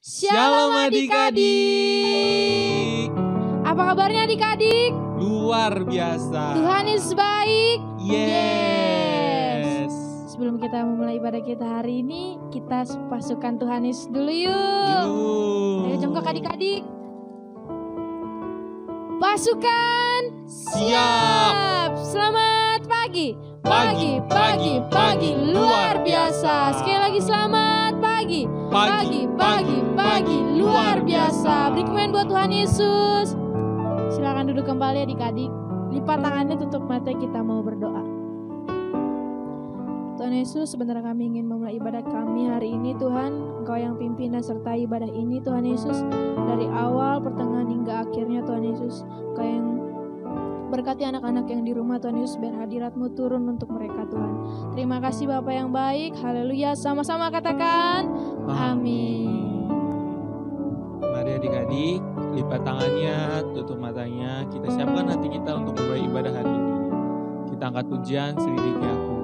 Shalom adik-adik. Apa kabarnya adik-adik? Luar biasa. Tuhan Yesus baik. Yes. Sebelum kita memulai ibadah kita hari ini, kita pasukan Tuhan Yesus dulu yuk. Ayo jongkok adik-adik. Pasukan Siap. Selamat pagi. Pagi Luar biasa. Sekali lagi selamat pagi. Pagi luar biasa. Beri kemuliaan buat Tuhan Yesus. Silakan duduk kembali adik-adik. Lipat tangannya, tutup mata, kita mau berdoa. Tuhan Yesus, sebentar kami ingin memulai ibadah kami hari ini. Tuhan, Engkau yang pimpin dan sertai ibadah ini Tuhan Yesus. Dari awal, pertengahan hingga akhirnya Tuhan Yesus. Engkau yang berkati anak-anak yang di rumah Tuhan Yesus, biar hadirat-Mu turun untuk mereka Tuhan. Terima kasih Bapa yang baik. Haleluya. Sama-sama katakan amin. Mari adik-adik, lipat tangannya, tutup matanya. Kita siapkan hati kita untuk memulai ibadah hari ini. Kita angkat pujian, selidiki aku.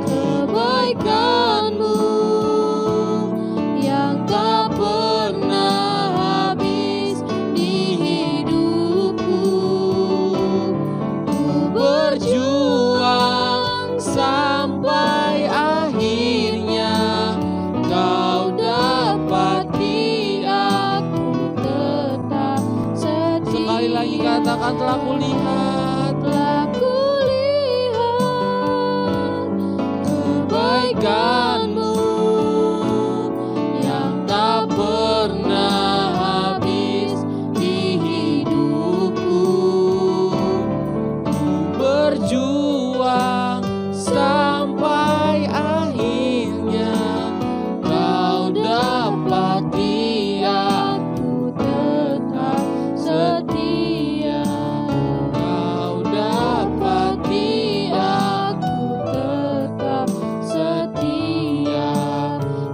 Kebaikan katakan telah kulihat kebaikan-Mu yang tak pernah habis di hidupku. Berjuang sampai akhirnya Kau dapati aku tetap setia. Kau dapati aku tetap setia.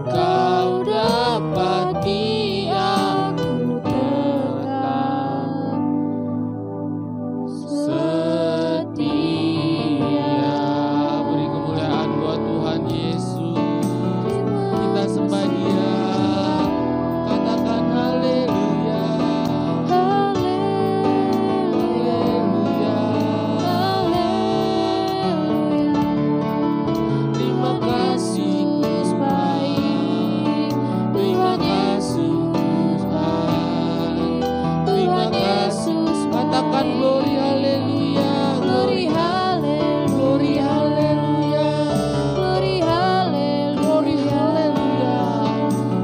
Kau dapati aku tetap setia. Beri kemuliaan buat Tuhan Yesus. Kita sembah Dia. Katakan haleluya. Haleluya. Terima kasih Tuhan. Terima kasih Tuhan. Terima kasih. Katakan glory haleluya. Glory haleluya. Glory haleluya. Glory haleluya. Glory haleluya.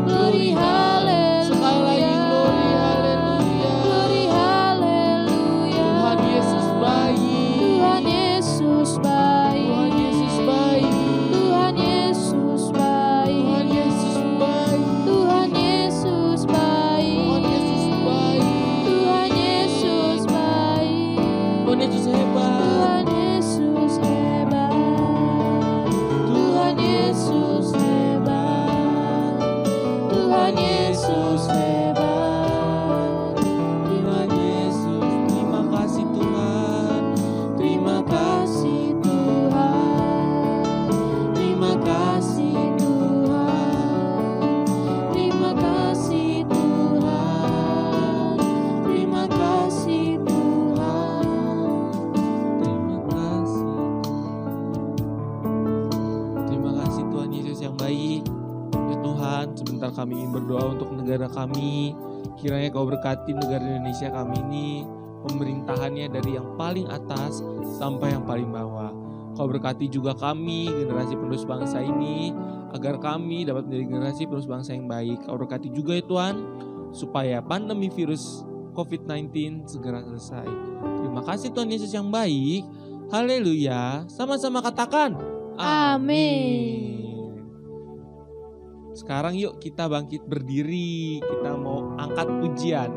Glory haleluya. Sekali lagi glory haleluya. Glory haleluya. Tuhan Yesus baik. Tuhan Yesus baik. Tuhan Yesus baik. Tuhan Yesus baik. Tuhan Yesus baik. Tuhan Yesus baik. Tuhan Yesus baik. Tuhan Yesus baik. Tuhan Yesus hebat. Tuhan Yesus hebat. Tuhan Yesus hebat. Tuhan Yesus hebat. Tuhan Yesus, terima kasih Tuhan. Terima kasih Tuhan. Terima kasih Tuhan. Terima kasih Tuhan. Terima kasih Tuhan. Terima kasih. Terima kasih Tuhan Yesus yang baik. Ya Tuhan, sebentar kami ingin berdoa untuk negara kami. Kiranya Kau berkati negara Indonesia kami ini, pemerintahannya dari yang paling atas sampai yang paling bawah. Kau berkati juga kami, generasi penerus bangsa ini, agar kami dapat menjadi generasi penerus bangsa yang baik. Kau berkati juga ya Tuhan, supaya pandemi virus COVID-19 segera selesai. Terima kasih Tuhan Yesus yang baik. Haleluya. Sama-sama katakan Amin. Sekarang yuk kita bangkit berdiri. Kita mau angkat pujian.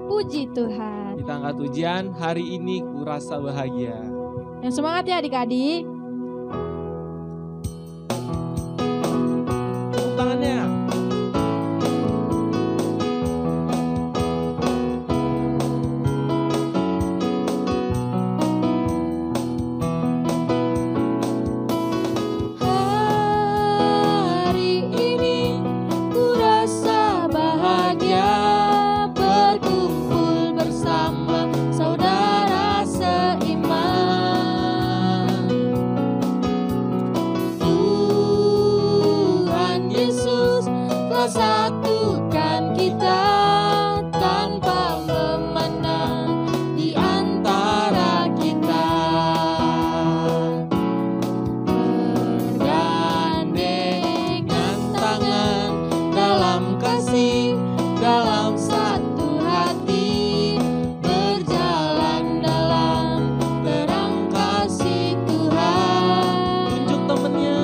Puji Tuhan. Kita angkat pujian. Hari ini ku rasa bahagia. Yang semangat ya adik-adik. Tepuk tangannya. Hari ini ku rasa bahagia berkumpul bersama saudara seiman. Tuhan Yesus telah satukan kita tanpa memandang di antara kita. Bergandengan tangan dalam kasih, dalam satu hati, berjalan dalam terang kasih Tuhan. Tunjuk temennya.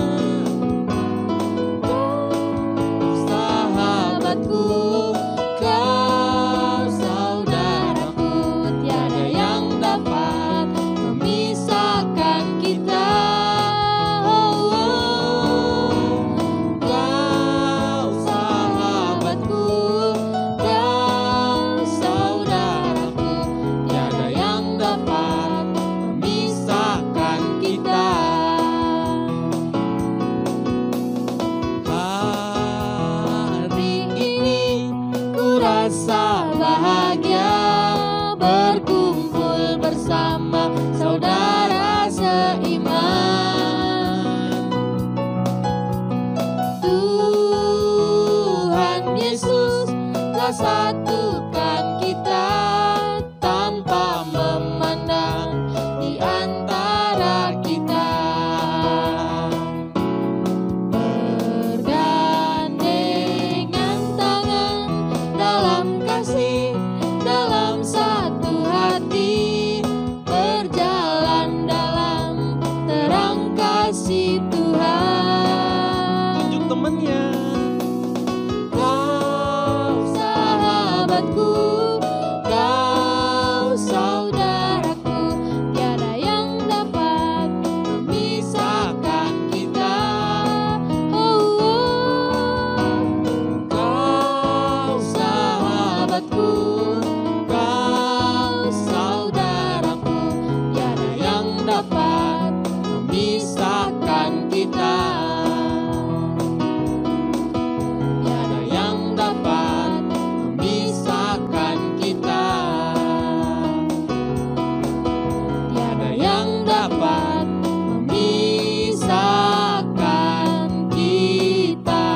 Sahabatku, kau saudaraku, tiada yang dapat memisahkan kita. Kau sahabatku, kau saudaraku, tiada yang dapat memisahkan kita. Hari ini ku rasa bahagia berkumpul bersama saudara seiman. Tuhan Yesus telah satukan kita kasih dalam satu hati, berjalan dalam terang kasih Tuhan. Tunjuk temannya. Kau sahabatku, kau saudaraku, tiada yang dapat memisahkan kita. Kau sahabatku, kau saudaraku, tiada yang dapat memisahkan kita. Tiada yang dapat memisahkan kita. Tiada yang dapat memisahkan kita.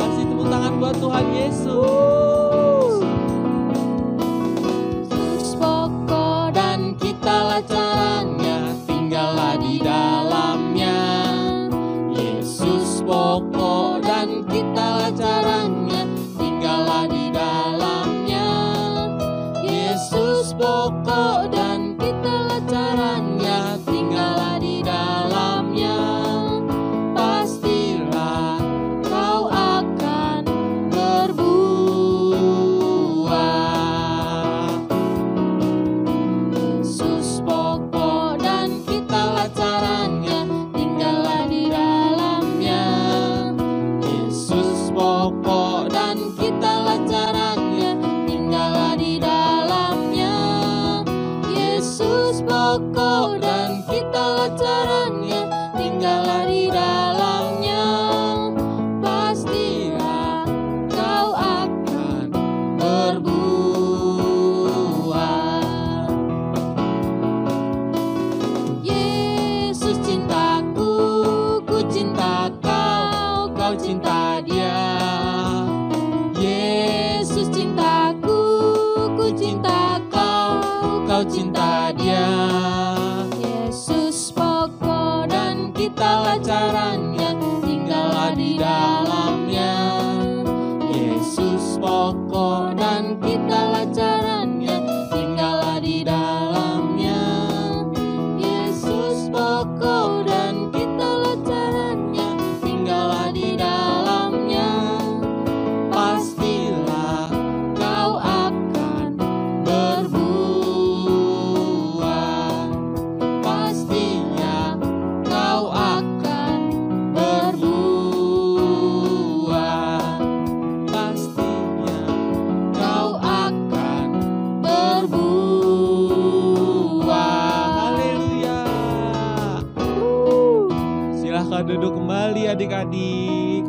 Kasih tepuk tangan buat Tuhan Yesus. Yesus pokok dan kitalah caranya, tinggallah di dalamnya. Yesus pokok dan kitalah caranya, tinggallah di dalamnya. Yesus pokok dan kitalah caranya, tinggallah di dalamnya. Pastilah kau akan berbuah. Yesus pokok dan kitalah caranya, tinggallah di dalamnya. Yesus pokok dan kitalah caranya, tinggallah di dalamnya. Yesus pokok dan kitalah caranya, tinggallah di dalamnya. Pastilah kau akan berbuah. Yesus cintaku, ku cinta kau, kau cinta dia. Yesus cintaku, ku cinta kau, kau cinta dia. Yesus pokok dan kitalah caranya, tinggallah di dalamnya. Yesus pokok dan kitalah caranya, tinggallah di dalamnya. Yesus pokok dan kitalah caranya, tinggallah di dalamnya. Pastilah kau akan berbuah. Pastinya kau akan berbuah. Pastinya. Kau akan berbuah. Haleluya. Silahkan duduk kembali adik-adik.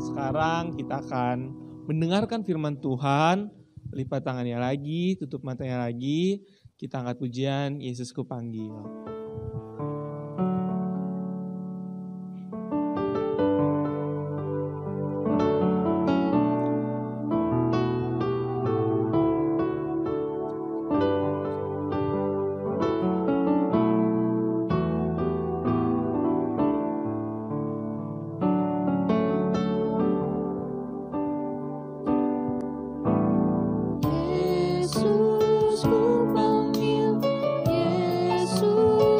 Sekarang kita akan mendengarkan firman Tuhan. Lipat tangannya lagi, tutup matanya lagi. Kita angkat pujian, Yesus ku panggil. Yesus ku panggil, Yesus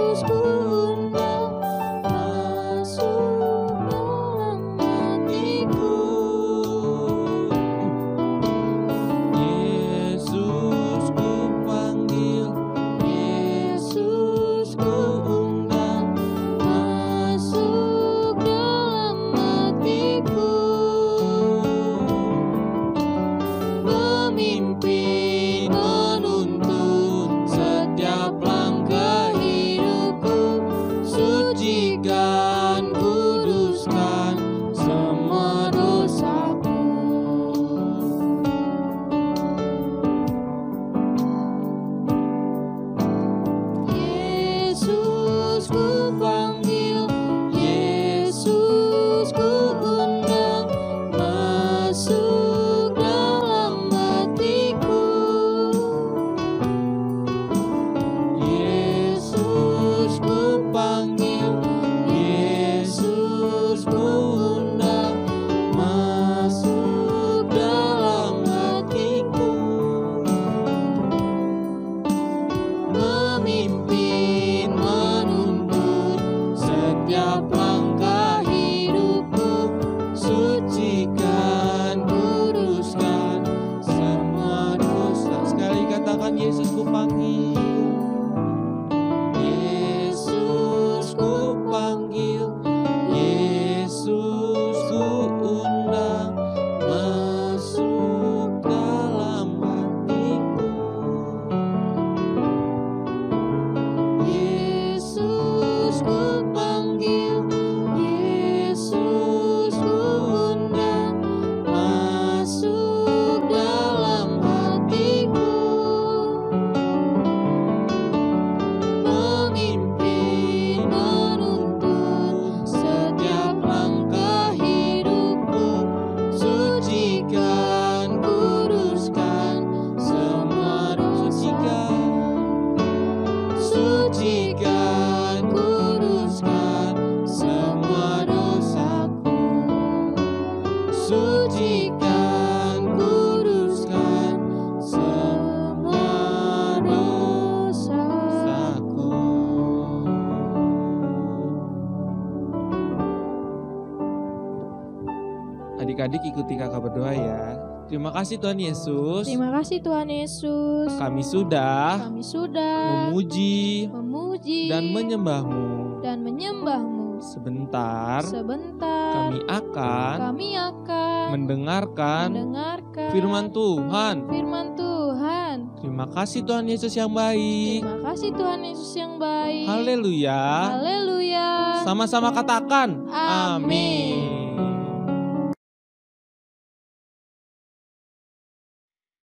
kakak berdoa ya. Terima kasih Tuhan Yesus. Terima kasih Tuhan Yesus. Kami sudah memuji dan menyembah-Mu. Sebentar Kami akan mendengarkan firman Tuhan. Terima kasih Tuhan Yesus yang baik. Haleluya. Sama-sama katakan amin.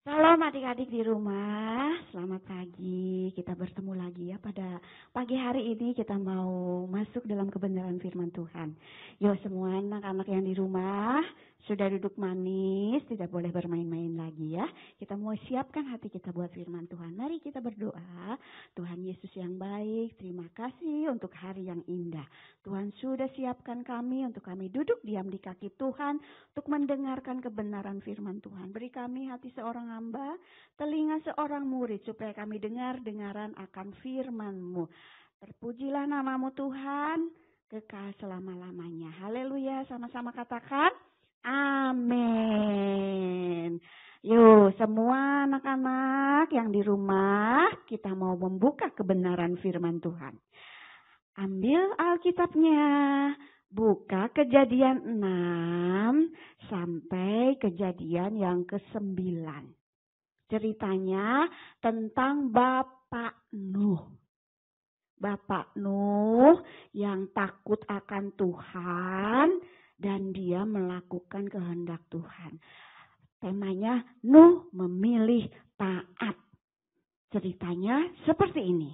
Shalom adik-adik di rumah, selamat pagi. Kita bertemu lagi ya pada pagi hari ini. Kita mau masuk dalam kebenaran firman Tuhan. Yuk semua anak-anak yang di rumah sudah duduk manis, tidak boleh bermain-main lagi ya. Kita mau siapkan hati kita buat firman Tuhan. Mari kita berdoa. Tuhan Yesus yang baik, terima kasih untuk hari yang indah. Tuhan sudah siapkan kami untuk kami duduk diam di kaki Tuhan untuk mendengarkan kebenaran firman Tuhan. Beri kami hati seorang hamba, telinga seorang murid supaya kami dengar-dengaran akan firman-Mu. Terpujilah nama-Mu Tuhan, kekal selama-lamanya. Haleluya, sama-sama katakan amin. Yuk semua anak-anak yang di rumah, kita mau membuka kebenaran firman Tuhan. Ambil Alkitabnya, buka Kejadian 6 sampai Kejadian yang ke-9. Ceritanya tentang Bapak Nuh. Bapak Nuh yang takut akan Tuhan dan dia melakukan kehendak Tuhan. Temanya Nuh memilih taat. Ceritanya seperti ini.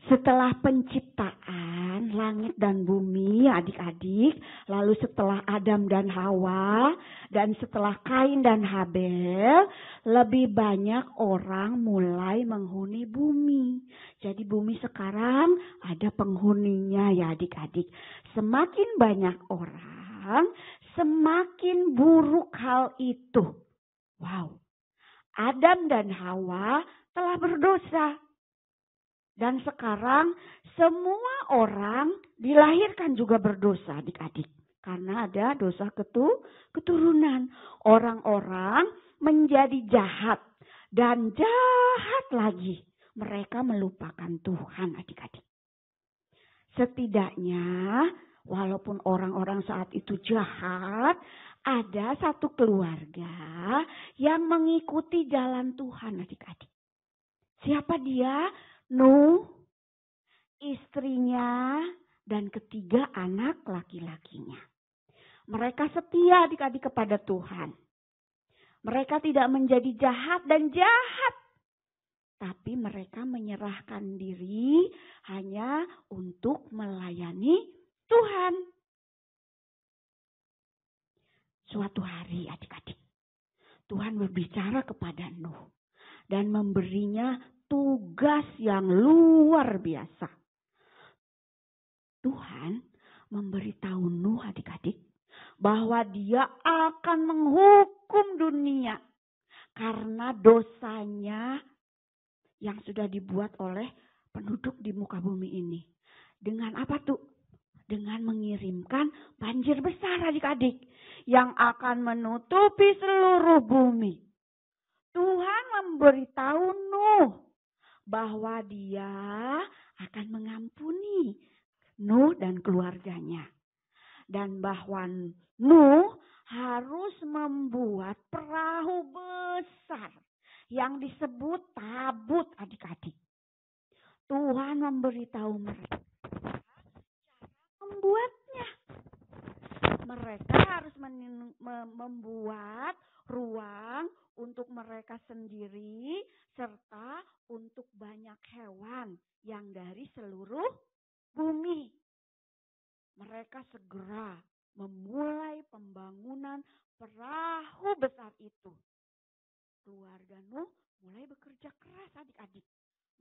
Setelah penciptaan langit dan bumi, adik-adik, lalu setelah Adam dan Hawa, dan setelah Kain dan Habel, lebih banyak orang mulai menghuni bumi. Jadi bumi sekarang ada penghuninya ya adik-adik. Semakin banyak orang, semakin buruk hal itu. Wow, Adam dan Hawa telah berdosa. Dan sekarang semua orang dilahirkan juga berdosa adik-adik. Karena ada dosa keturunan. Orang-orang menjadi jahat. Dan jahat lagi. Mereka melupakan Tuhan adik-adik. Setidaknya walaupun orang-orang saat itu jahat. Ada satu keluarga yang mengikuti jalan Tuhan adik-adik. Siapa dia? Nuh, istrinya, dan ketiga anak laki-lakinya. Mereka setia adik-adik kepada Tuhan. Mereka tidak menjadi jahat dan jahat. Tapi mereka menyerahkan diri hanya untuk melayani Tuhan. Suatu hari adik-adik, Tuhan berbicara kepada Nuh dan memberinya tugas yang luar biasa. Tuhan memberitahu Nuh adik-adik bahwa dia akan menghukum dunia karena dosanya yang sudah dibuat oleh penduduk di muka bumi ini. Dengan apa tuh? Dengan mengirimkan banjir besar adik-adik yang akan menutupi seluruh bumi. Tuhan memberitahu Nuh bahwa dia akan mengampuni Nuh dan keluarganya. Dan bahwa Nuh harus membuat perahu besar yang disebut tabut adik-adik. Tuhan memberitahu mereka cara membuatnya. Mereka harus membuat ruang untuk mereka sendiri serta untuk banyak hewan yang dari seluruh bumi. Mereka segera memulai pembangunan perahu besar itu. Keluarga Nuh mulai bekerja keras adik-adik.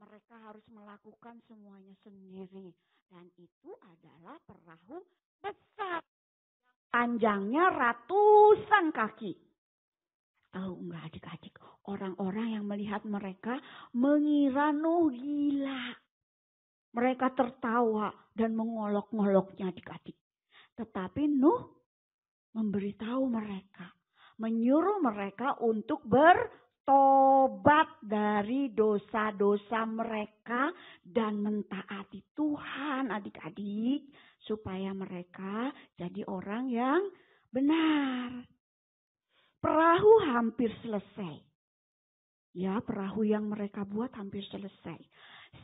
Mereka harus melakukan semuanya sendiri. Dan itu adalah perahu besar. Panjangnya ratusan kaki. Tahu enggak adik-adik? Orang-orang yang melihat mereka mengira Nuh gila. Mereka tertawa dan mengolok-ngoloknya adik-adik. Tetapi Nuh memberitahu mereka, menyuruh mereka untuk bertobat dari dosa-dosa mereka dan mentaati Tuhan, adik-adik, supaya mereka jadi orang yang benar. Perahu hampir selesai. Ya, perahu yang mereka buat hampir selesai.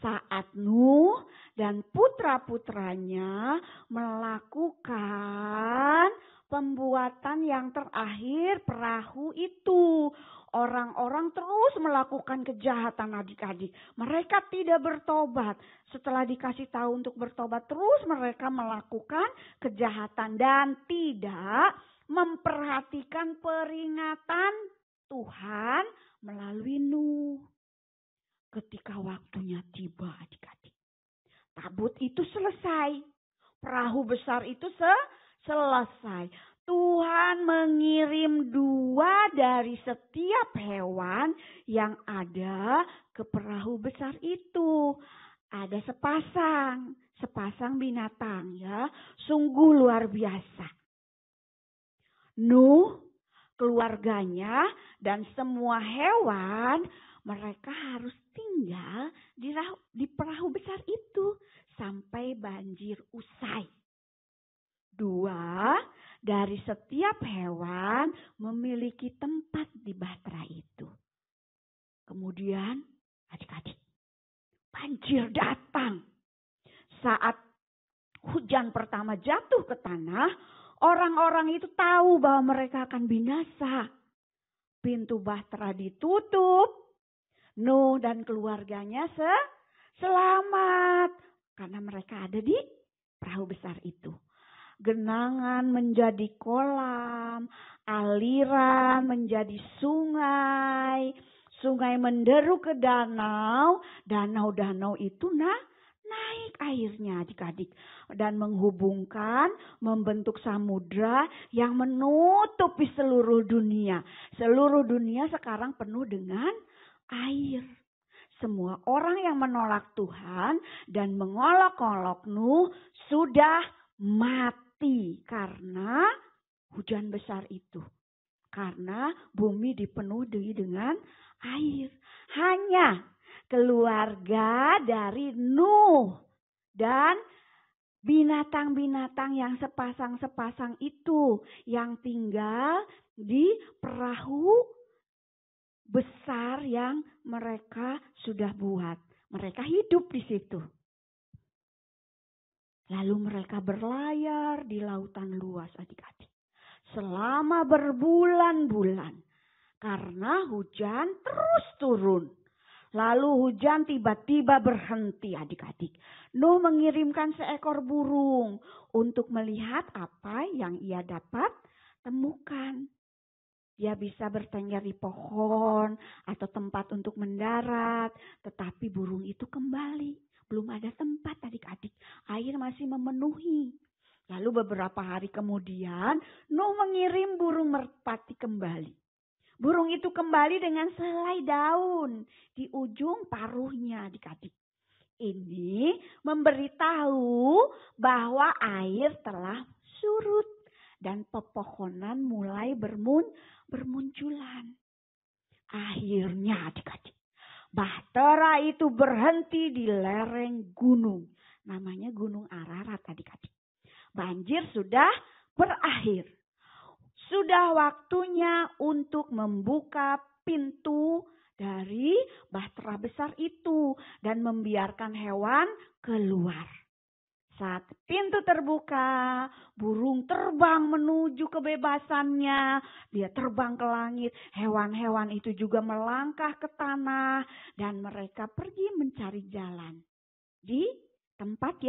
Saat Nuh dan putra-putranya melakukan pembuatan yang terakhir perahu itu. Orang-orang terus melakukan kejahatan, adik-adik. Mereka tidak bertobat. Setelah dikasih tahu untuk bertobat, terus mereka melakukan kejahatan dan tidak memperhatikan peringatan Tuhan melalui Nuh. Ketika waktunya tiba, adik-adik, tabut itu selesai. Perahu besar itu selesai. Tuhan mengirim 2 dari setiap hewan yang ada ke perahu besar itu. Ada sepasang binatang, ya. Sungguh luar biasa. Nuh, keluarganya, dan semua hewan, mereka harus tinggal di perahu besar itu sampai banjir usai. 2 dari setiap hewan memiliki tempat di bahtera itu. Kemudian, adik-adik, banjir datang. Saat hujan pertama jatuh ke tanah, orang-orang itu tahu bahwa mereka akan binasa. Pintu bahtera ditutup. Nuh dan keluarganya selamat karena mereka ada di perahu besar itu. Genangan menjadi kolam, aliran menjadi sungai, sungai menderu ke danau, danau-danau itu naik airnya, adik-adik, dan menghubungkan, membentuk samudra yang menutupi seluruh dunia. Seluruh dunia sekarang penuh dengan air. Semua orang yang menolak Tuhan dan mengolok-olok Nuh sudah mati karena hujan besar itu. Karena bumi dipenuhi dengan air. Hanya keluarga dari Nuh dan binatang-binatang yang sepasang-sepasang itu yang tinggal di perahu besar yang mereka sudah buat. Mereka hidup di situ. Lalu mereka berlayar di lautan luas, adik-adik. Selama berbulan-bulan. Karena hujan terus turun. Lalu hujan tiba-tiba berhenti, adik-adik. Nuh mengirimkan seekor burung untuk melihat apa yang ia dapat temukan. Dia bisa bertengger di pohon atau tempat untuk mendarat. Tetapi burung itu kembali. Belum ada tempat, adik-adik. Air masih memenuhi. Lalu beberapa hari kemudian Nuh mengirim burung merpati kembali. Burung itu kembali dengan sehelai daun di ujung paruhnya, adik-adik. Ini memberitahu bahwa air telah surut dan pepohonan mulai bermunculan. Akhirnya, adik-adik, bahtera itu berhenti di lereng gunung. Namanya Gunung Ararat, adik-adik. Banjir sudah berakhir. Sudah waktunya untuk membuka pintu dari bahtera besar itu dan membiarkan hewan keluar. Saat pintu terbuka, burung terbang menuju kebebasannya. Dia terbang ke langit. Hewan-hewan itu juga melangkah ke tanah dan mereka pergi mencari jalan di tempat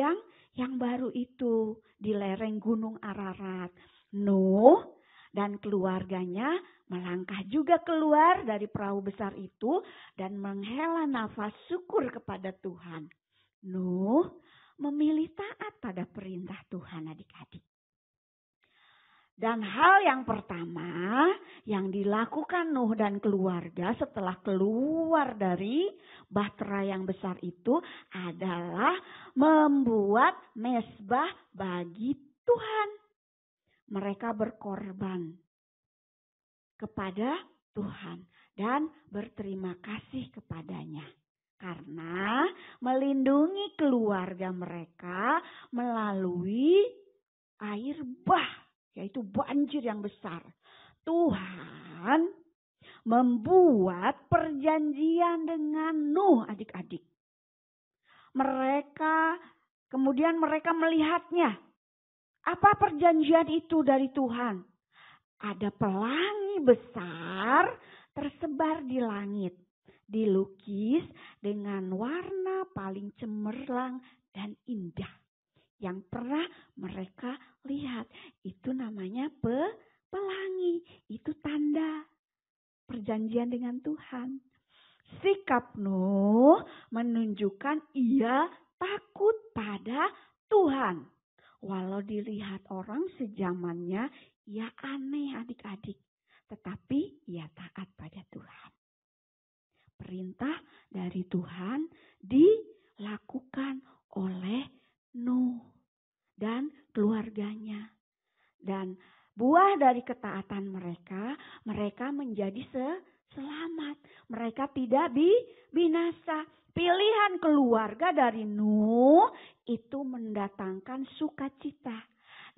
yang baru itu, di lereng Gunung Ararat. Nuh dan keluarganya melangkah juga keluar dari perahu besar itu dan menghela nafas syukur kepada Tuhan. Nuh memilih taat pada perintah Tuhan, adik-adik. Dan hal yang pertama yang dilakukan Nuh dan keluarga setelah keluar dari bahtera yang besar itu adalah membuat mezbah bagi Tuhan. mereka berkorban kepada Tuhan dan berterima kasih kepadanya. Karena melindungi keluarga mereka melalui air bah, yaitu banjir yang besar. Tuhan membuat perjanjian dengan Nuh, adik-adik. Kemudian mereka melihatnya. Apa perjanjian itu dari Tuhan? Ada pelangi besar tersebar di langit, dilukis dengan warna paling cemerlang dan indah yang pernah mereka lihat. Itu namanya pelangi, itu tanda perjanjian dengan Tuhan. Sikap Nuh menunjukkan ia takut pada Tuhan. Walau dilihat orang sezamannya, ia aneh adik-adik. Tetapi ia taat pada Tuhan. Perintah dari Tuhan dilakukan oleh Nuh dan keluarganya. Dan buah dari ketaatan mereka menjadi selamat. Mereka tidak binasa. Pilihan keluarga dari Nuh itu mendatangkan sukacita,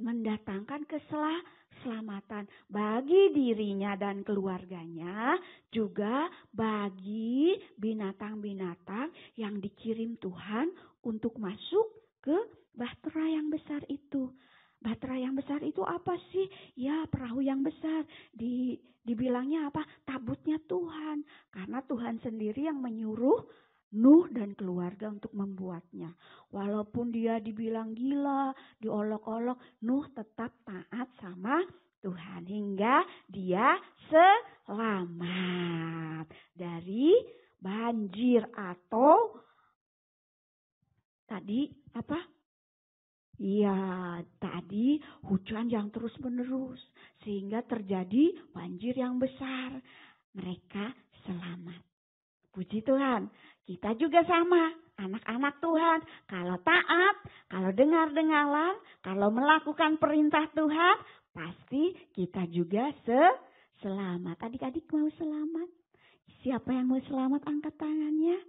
mendatangkan keselamatan bagi dirinya dan keluarganya, juga bagi binatang-binatang yang dikirim Tuhan untuk masuk ke bahtera yang besar itu. Bahtera yang besar itu apa sih? Ya, perahu yang besar. Dibilangnya apa? Tabutnya Tuhan. Karena Tuhan sendiri yang menyuruh Nuh dan keluarga untuk membuatnya. Walaupun dia dibilang gila, diolok-olok, Nuh tetap taat sama Tuhan. Hingga dia selamat dari banjir atau tadi apa? Tadi hujan yang terus-menerus sehingga terjadi banjir yang besar. Mereka selamat. Puji Tuhan, kita juga sama, anak-anak Tuhan. Kalau taat, kalau dengar-dengaran, kalau melakukan perintah Tuhan, pasti kita juga selamat. Adik-adik mau selamat? Siapa yang mau selamat angkat tangannya?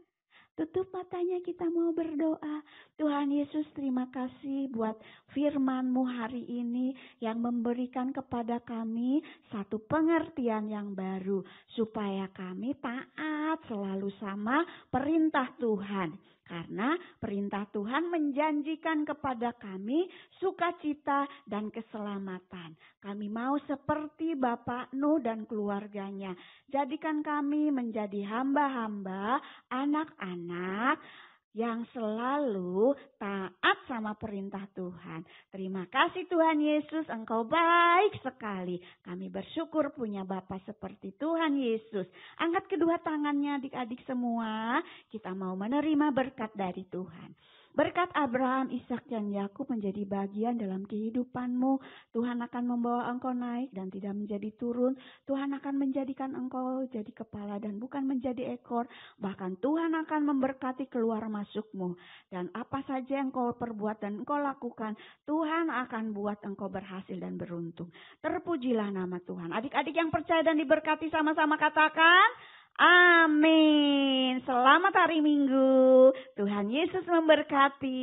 Tutup matanya, kita mau berdoa. Tuhan Yesus, terima kasih buat firman-Mu hari ini yang memberikan kepada kami satu pengertian yang baru. Supaya kami taat selalu sama perintah Tuhan. Karena perintah Tuhan menjanjikan kepada kami sukacita dan keselamatan. Kami mau seperti Bapak Nuh dan keluarganya. Jadikan kami menjadi hamba-hamba, anak-anak yang selalu taat sama perintah Tuhan. Terima kasih Tuhan Yesus, Engkau baik sekali. Kami bersyukur punya Bapa seperti Tuhan Yesus. Angkat kedua tangannya adik-adik semua. Kita mau menerima berkat dari Tuhan. Berkat Abraham, Ishak dan Yakub menjadi bagian dalam kehidupanmu. Tuhan akan membawa engkau naik dan tidak menjadi turun. Tuhan akan menjadikan engkau jadi kepala dan bukan menjadi ekor. Bahkan Tuhan akan memberkati keluar masukmu. Dan apa saja yang kau perbuat dan engkau lakukan, Tuhan akan buat engkau berhasil dan beruntung. Terpujilah nama Tuhan. Adik-adik yang percaya dan diberkati sama-sama katakan, amin. Selamat hari Minggu. Tuhan Yesus memberkati.